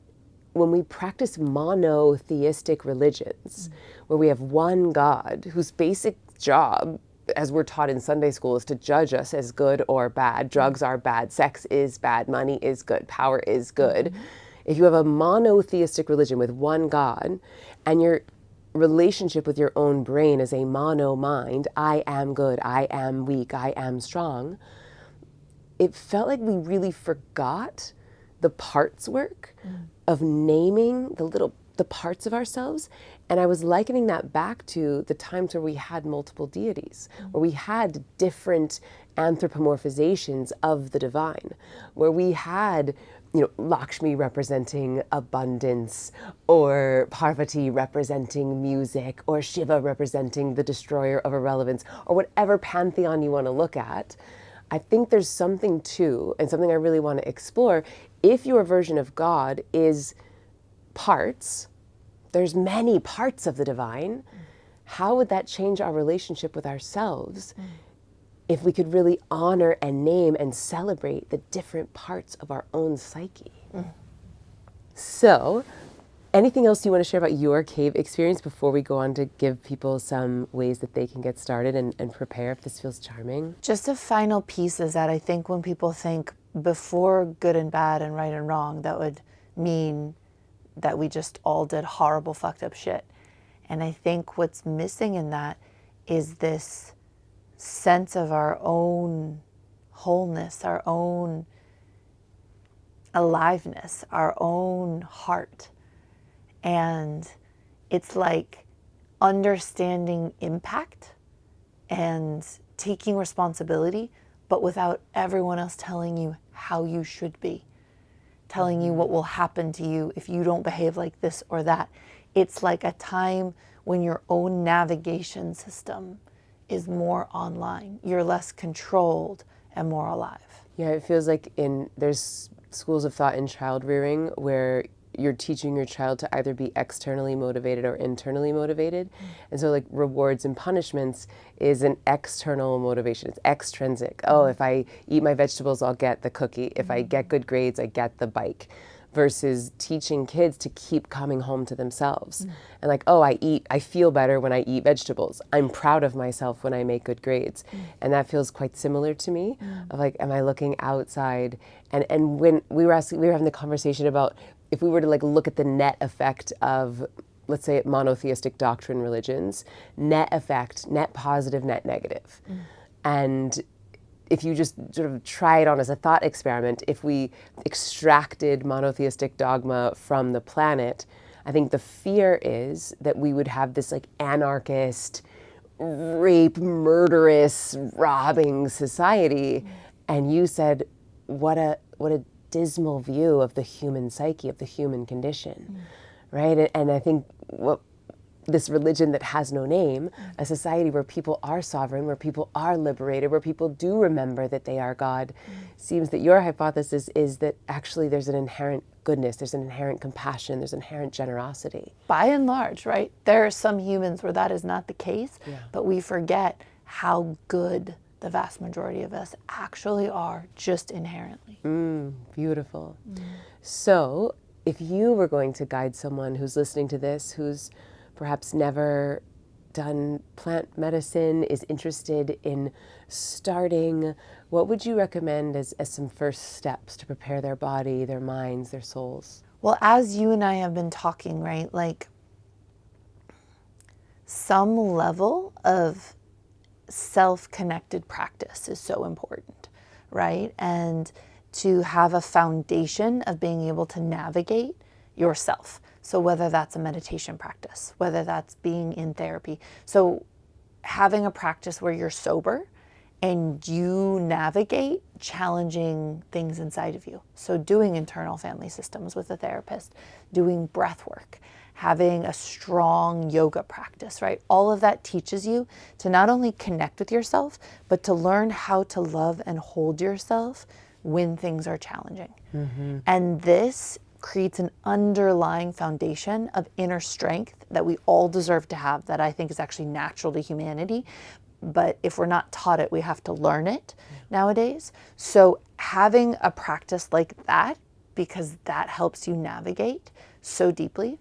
when we practice monotheistic religions, where we have one God whose basic job, as we're taught in Sunday school, is to judge us as good or bad, drugs are bad, sex is bad, money is good, power is good. If you have a monotheistic religion with one God, and you're relationship with your own brain as a mono mind, I am good, I am weak, I am strong, it felt like we really forgot the parts work of naming the parts of ourselves. And I was likening that back to the times where we had multiple deities, where we had different anthropomorphizations of the divine, where we had, Lakshmi representing abundance, or Parvati representing music, or Shiva representing the destroyer of irrelevance, or whatever pantheon you want to look at. I think there's something too, and something I really want to explore. If your version of God is parts, there's many parts of the divine, how would that change our relationship with ourselves if we could really honor and name and celebrate the different parts of our own psyche? So, anything else you want to share about your cave experience before we go on to give people some ways that they can get started and prepare if this feels charming? Just a final piece is that I think when people think before good and bad and right and wrong, that would mean that we just all did horrible, fucked up shit. And I think what's missing in that is this sense of our own wholeness, our own aliveness, our own heart. And it's like understanding impact and taking responsibility, but without everyone else telling you how you should be, telling you what will happen to you if you don't behave like this or that. It's like a time when your own navigation system is more online. You're less controlled and more alive. Yeah, it feels like there's schools of thought in child rearing where you're teaching your child to either be externally motivated or internally motivated. And so like rewards and punishments is an external motivation. It's extrinsic. Oh, if I eat my vegetables, I'll get the cookie. If I get good grades, I get the bike. Versus teaching kids to keep coming home to themselves. And like, oh, I feel better when I eat vegetables. I'm proud of myself when I make good grades. And that feels quite similar to me of like, am I looking outside? And when we were having the conversation about if we were to like look at the net effect of, let's say, monotheistic doctrine religions, net effect, net positive, net negative. And if you just sort of try it on as a thought experiment, if we extracted monotheistic dogma from the planet, I think the fear is that we would have this like anarchist, rape, murderous, robbing society. And you said, what a dismal view of the human psyche, of the human condition, right? And I think this religion that has no name, a society where people are sovereign, where people are liberated, where people do remember that they are God, seems that your hypothesis is that actually there's an inherent goodness, there's an inherent compassion, there's inherent generosity. By and large, right? There are some humans where that is not the case, but we forget how good the vast majority of us actually are just inherently. Beautiful. So if you were going to guide someone who's listening to this, who's perhaps never done plant medicine, is interested in starting, what would you recommend as some first steps to prepare their body, their minds, their souls? Well, as you and I have been talking, right, like some level of self-connected practice is so important, right? And to have a foundation of being able to navigate yourself. So whether that's a meditation practice, whether that's being in therapy. So having a practice where you're sober and you navigate challenging things inside of you. So doing internal family systems with a therapist, doing breath work, having a strong yoga practice, right? All of that teaches you to not only connect with yourself, but to learn how to love and hold yourself when things are challenging. And this creates an underlying foundation of inner strength that we all deserve to have, that I think is actually natural to humanity. But if we're not taught it, we have to learn it nowadays. So having a practice like that, because that helps you navigate so deeply.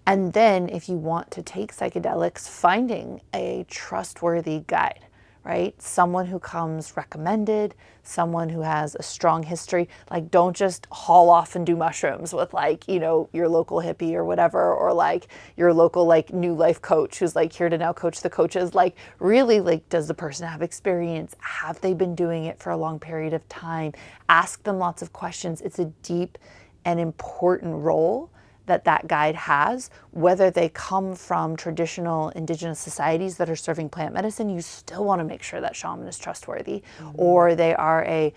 And then if you want to take psychedelics, finding a trustworthy guide, right? Someone who comes recommended, someone who has a strong history. Like, don't just haul off and do mushrooms with, like, you know, your local hippie or whatever, or like your local like new life coach who's like here to now coach the coaches. Like, really, like, does the person have experience? Have they been doing it for a long period of time? Ask them lots of questions. It's a deep and important role that guide has. Whether they come from traditional indigenous societies that are serving plant medicine, you still want to make sure that shaman is trustworthy, or they are a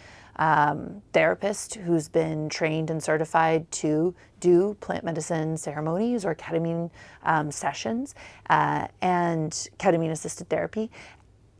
therapist who's been trained and certified to do plant medicine ceremonies or ketamine sessions and ketamine assisted therapy.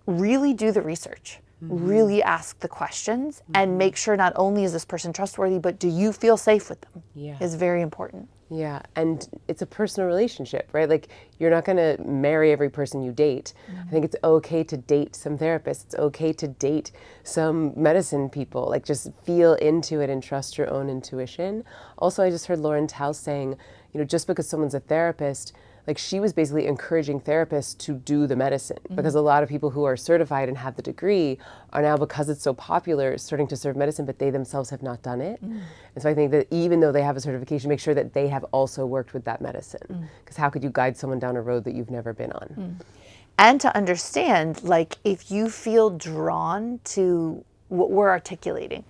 Really do the research. Really ask the questions and make sure not only is this person trustworthy, but do you feel safe with them? Yeah. Is very important. Yeah, and it's a personal relationship, right? Like, you're not going to marry every person you date. I think it's okay to date some therapists. It's okay to date some medicine people. Like, just feel into it and trust your own intuition. Also, I just heard Lauren Tell saying, you know, just because someone's a therapist, like, she was basically encouraging therapists to do the medicine, because a lot of people who are certified and have the degree are now, because it's so popular, starting to serve medicine, but they themselves have not done it. And so I think that even though they have a certification, make sure that they have also worked with that medicine, because how could you guide someone down a road that you've never been on? And to understand, like, if you feel drawn to what we're articulating,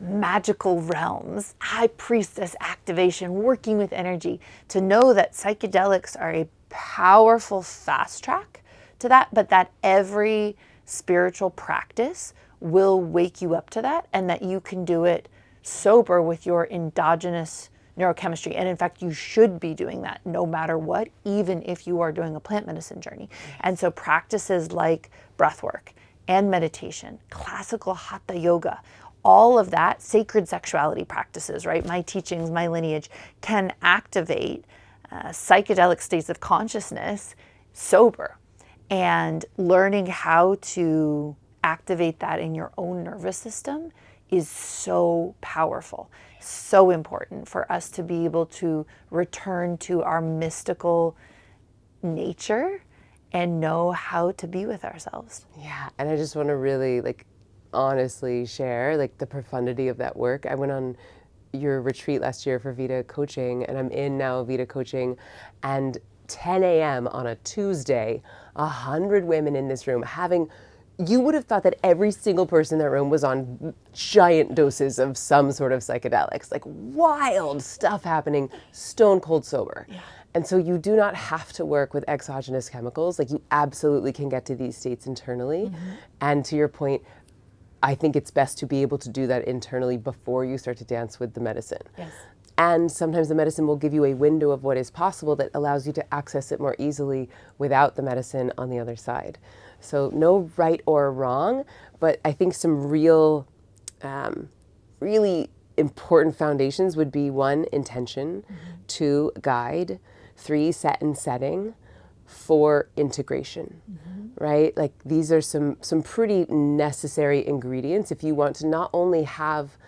magical realms, high priestess activation, working with energy, to know that psychedelics are a powerful fast track to that, but that every spiritual practice will wake you up to that, and that you can do it sober with your endogenous neurochemistry. And in fact, you should be doing that no matter what, even if you are doing a plant medicine journey. And so practices like breath work and meditation, classical hatha yoga, all of that, sacred sexuality practices, right? My teachings, my lineage can activate psychedelic states of consciousness sober. And learning how to activate that in your own nervous system is so powerful, so important for us to be able to return to our mystical nature and know how to be with ourselves. Yeah, and I just want to really, like, honestly share, like, the profundity of that work. I went on your retreat last year for Vita Coaching, and I'm in now Vita Coaching, and 10 a.m. on a Tuesday, 100 women in this room having, you would have thought that every single person in that room was on giant doses of some sort of psychedelics, like wild stuff happening, stone cold sober. Yeah. And so you do not have to work with exogenous chemicals. Like, you absolutely can get to these states internally. And to your point, I think it's best to be able to do that internally before you start to dance with the medicine. Yes. And sometimes the medicine will give you a window of what is possible that allows you to access it more easily without the medicine on the other side. So no right or wrong, but I think some real, really important foundations would be 1, intention, 2, guide, 3, set and setting, 4, integration, right? Like, these are some pretty necessary ingredients if you want to not only have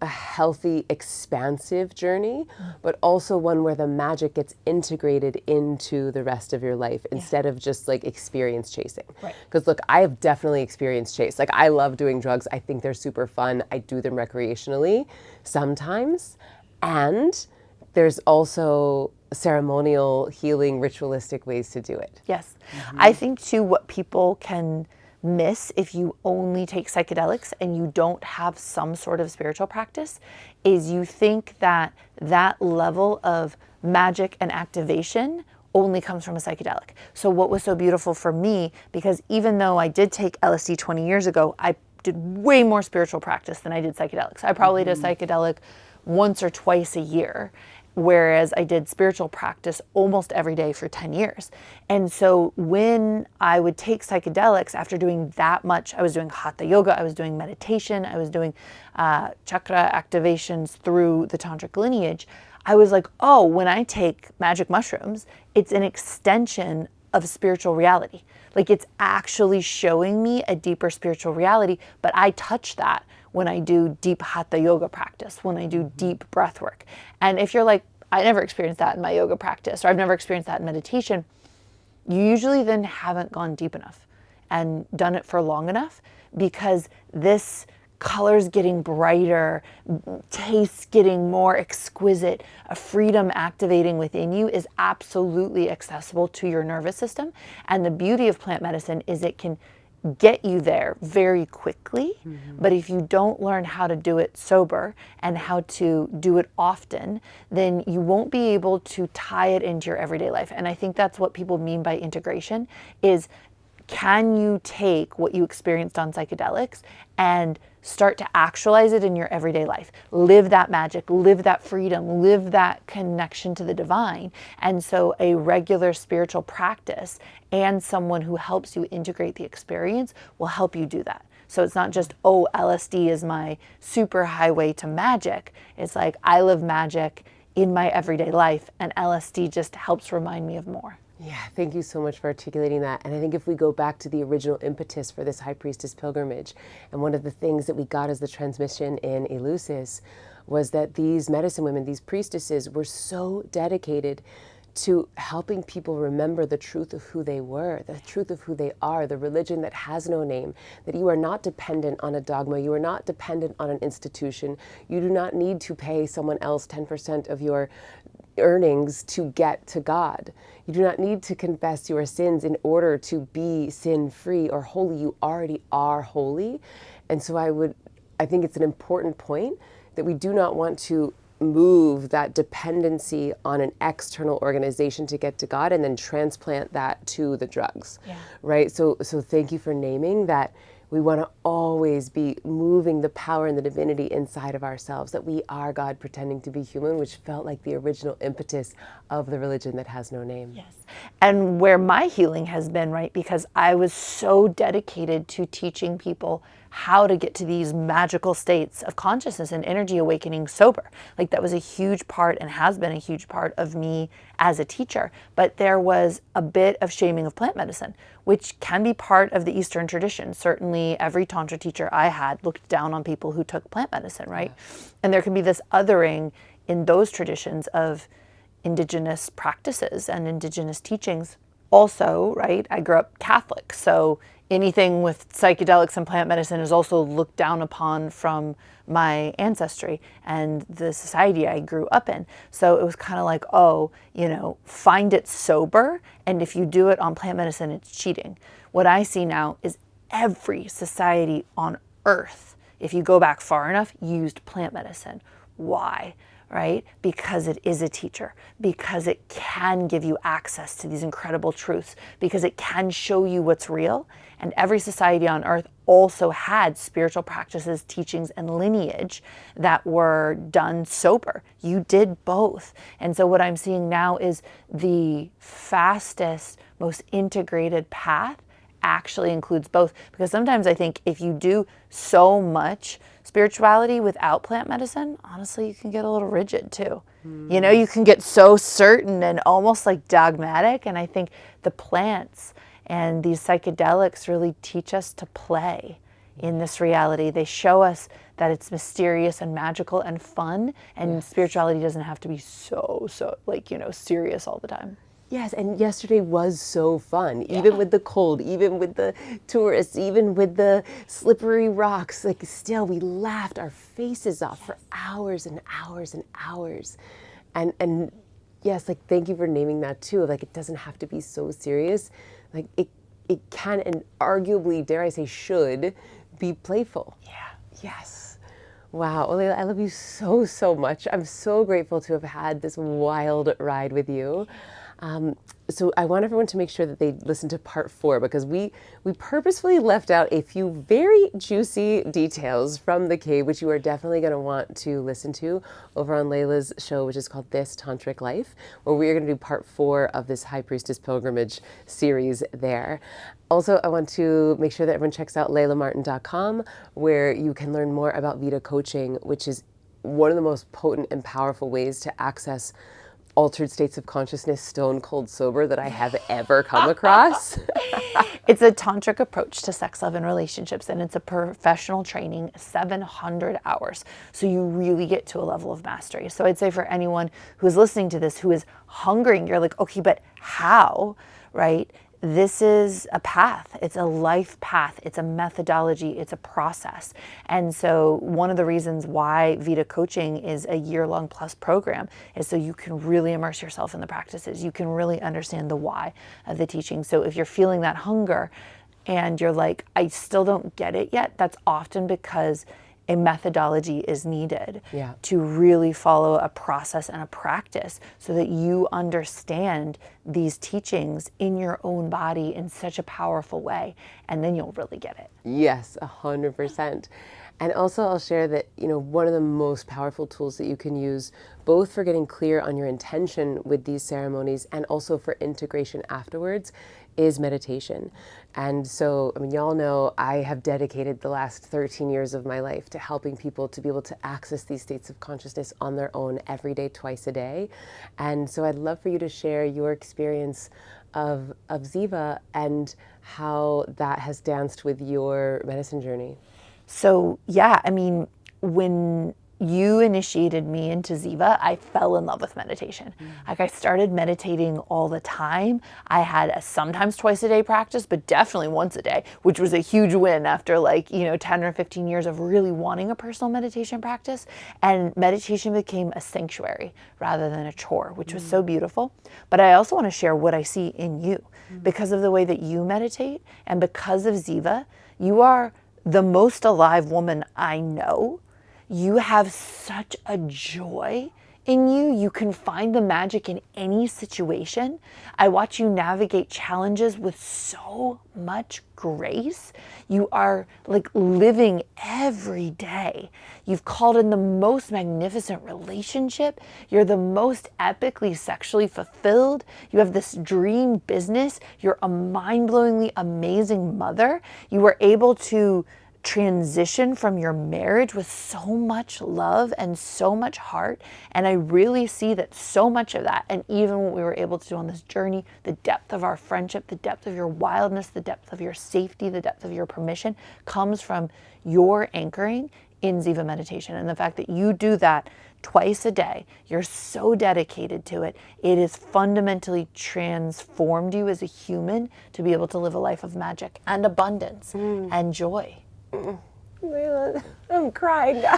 a healthy, expansive journey, but also one where the magic gets integrated into the rest of your life instead of just like experience chasing. Because look, I have definitely experienced chase. Like, I love doing drugs. I think they're super fun. I do them recreationally sometimes. And there's also ceremonial, healing, ritualistic ways to do it. Yes. I think too, what people can miss if you only take psychedelics and you don't have some sort of spiritual practice is you think that that level of magic and activation only comes from a psychedelic. So what was so beautiful for me, because even though I did take LSD 20 years ago, I did way more spiritual practice than I did psychedelics. I probably did psychedelic once or twice a year, whereas I did spiritual practice almost every day for 10 years. And so when I would take psychedelics after doing that much, I was doing hatha yoga, I was doing meditation, I was doing chakra activations through the tantric lineage, I was like, oh, when I take magic mushrooms, it's an extension of spiritual reality. Like, it's actually showing me a deeper spiritual reality, but I touch that when I do deep hatha yoga practice, when I do deep breath work. And if you're like, I never experienced that in my yoga practice, or I've never experienced that in meditation, you usually then haven't gone deep enough. and done it for long enough, because this colors getting brighter, tastes getting more exquisite, a freedom activating within you is absolutely accessible to your nervous system. And the beauty of plant medicine is it can get you there very quickly. But if you don't learn how to do it sober and how to do it often, then you won't be able to tie it into your everyday life. And I think that's what people mean by integration is, can you take what you experienced on psychedelics and start to actualize it in your everyday life? Live that magic, live that freedom, live that connection to the divine. And so a regular spiritual practice and someone who helps you integrate the experience will help you do that. So it's not just, oh, LSD is my super highway to magic. It's like, I live magic in my everyday life, and LSD just helps remind me of more. Yeah, thank you so much for articulating that. And I think if we go back to the original impetus for this High Priestess Pilgrimage, and one of the things that we got as the transmission in Eleusis was that these medicine women, these priestesses, were so dedicated to helping people remember the truth of who they were, the truth of who they are, the religion that has no name, that you are not dependent on a dogma, you are not dependent on an institution, you do not need to pay someone else 10% of your earnings to get to God. You do not need to confess your sins in order to be sin-free or holy. You already are holy. And so I think it's an important point that we do not want to move that dependency on an external organization to get to God and then transplant that to the drugs. Yeah. Right? So thank you for naming that. We want to always be moving the power and the divinity inside of ourselves, that we are God pretending to be human, which felt like the original impetus of the religion that has no name. Yes. And where my healing has been, right, because I was so dedicated to teaching people how to get to these magical states of consciousness and energy awakening sober. Like that was a huge part and has been a huge part of me as a teacher. But there was a bit of shaming of plant medicine, which can be part of the Eastern tradition. Certainly every Tantra teacher I had looked down on people who took plant medicine, right? Yeah. And there can be this othering in those traditions of indigenous practices and indigenous teachings. Also, right, I grew up Catholic, so anything with psychedelics and plant medicine is also looked down upon from my ancestry and the society I grew up in. So it was kind of like, oh, find it sober, and if you do it on plant medicine, it's cheating. What I see now is every society on earth, if you go back far enough, used plant medicine. Why? Right? Because it is a teacher, because it can give you access to these incredible truths, because it can show you what's real. And every society on earth also had spiritual practices, teachings, and lineage that were done sober. You did both. And so what I'm seeing now is the fastest, most integrated path actually includes both. Because sometimes I think if you do so much spirituality without plant medicine, honestly, you can get a little rigid too. You can get so certain and almost like dogmatic. And I think the plants and these psychedelics really teach us to play in this reality. They show us that it's mysterious and magical and fun, and yes, spirituality doesn't have to be so serious all the time. Yes, and yesterday was so fun, even with the cold, even with the tourists, even with the slippery rocks. Like still, we laughed our faces off for hours and hours and hours. And yes, like thank you for naming that too. Like it doesn't have to be so serious. Like it can and arguably, dare I say, should be playful. Yeah. Yes. Wow, Layla, I love you so, so much. I'm so grateful to have had this wild ride with you. So I want everyone to make sure that they listen to part 4, because we purposefully left out a few very juicy details from the cave, which you are definitely going to want to listen to over on Layla's show, which is called This Tantric Life, where we are going to do part 4 of this High Priestess Pilgrimage series there. Also, I want to make sure that everyone checks out laylamartin.com, where you can learn more about Vita Coaching, which is one of the most potent and powerful ways to access altered states of consciousness, stone cold sober, that I have ever come across. It's a tantric approach to sex, love, and relationships, and it's a professional training, 700 hours. So you really get to a level of mastery. So I'd say for anyone who's listening to this, who is hungering, you're like, okay, but how, right? this is a path. It's a life path. It's a methodology. It's a process. And so one of the reasons why Vita Coaching is a year-long plus program is so you can really immerse yourself in the practices. You can really understand the why of the teaching. So if you're feeling that hunger and you're like, I still don't get it yet, that's often because a methodology is needed to really follow a process and a practice so that you understand these teachings in your own body in such a powerful way, and then you'll really get it. Yes, 100%. And also I'll share that, one of the most powerful tools that you can use both for getting clear on your intention with these ceremonies and also for integration afterwards is meditation. And so, y'all know I have dedicated the last 13 years of my life to helping people to be able to access these states of consciousness on their own every day, twice a day. And so I'd love for you to share your experience of Ziva and how that has danced with your medicine journey. So yeah, when you initiated me into Ziva, I fell in love with meditation. Like I started meditating all the time. I had a sometimes twice a day practice, but definitely once a day, which was a huge win after 10 or 15 years of really wanting a personal meditation practice. And meditation became a sanctuary rather than a chore, which was so beautiful. But I also want to share what I see in you because of the way that you meditate and because of Ziva. You are the most alive woman I know. You have such a joy in you. You can find the magic in any situation. I watch you navigate challenges with so much grace. You are like living every day. You've called in the most magnificent relationship. You're the most epically sexually fulfilled. You have this dream business. You're a mind-blowingly amazing mother. You were able to transition from your marriage with so much love and so much heart. And I really see that so much of that, and even what we were able to do on this journey, the depth of our friendship, the depth of your wildness, the depth of your safety, the depth of your permission, comes from your anchoring in Ziva meditation. And the fact that you do that twice a day, you're so dedicated to it, it has fundamentally transformed you as a human to be able to live a life of magic and abundance and joy. Layla, I'm crying now,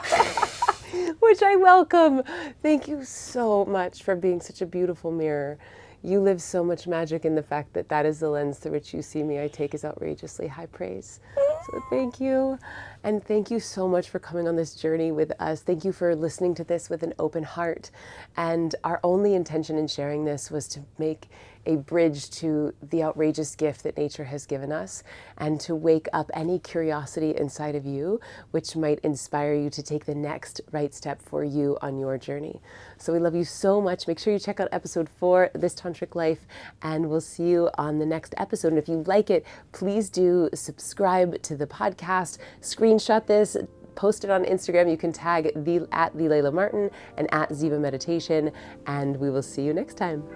which I welcome. Thank you so much for being such a beautiful mirror. You live so much magic in the fact that that is the lens through which you see me. I take as outrageously high praise. So thank you. And thank you so much for coming on this journey with us. Thank you for listening to this with an open heart. And our only intention in sharing this was to make a bridge to the outrageous gift that nature has given us and to wake up any curiosity inside of you, which might inspire you to take the next right step for you on your journey. So we love you so much. Make sure you check out episode 4, This Tantric Life, and we'll see you on the next episode. And if you like it, please do subscribe to the podcast, screenshot this, post it on Instagram. You can tag at the Layla Martin and at Ziva Meditation, and we will see you next time.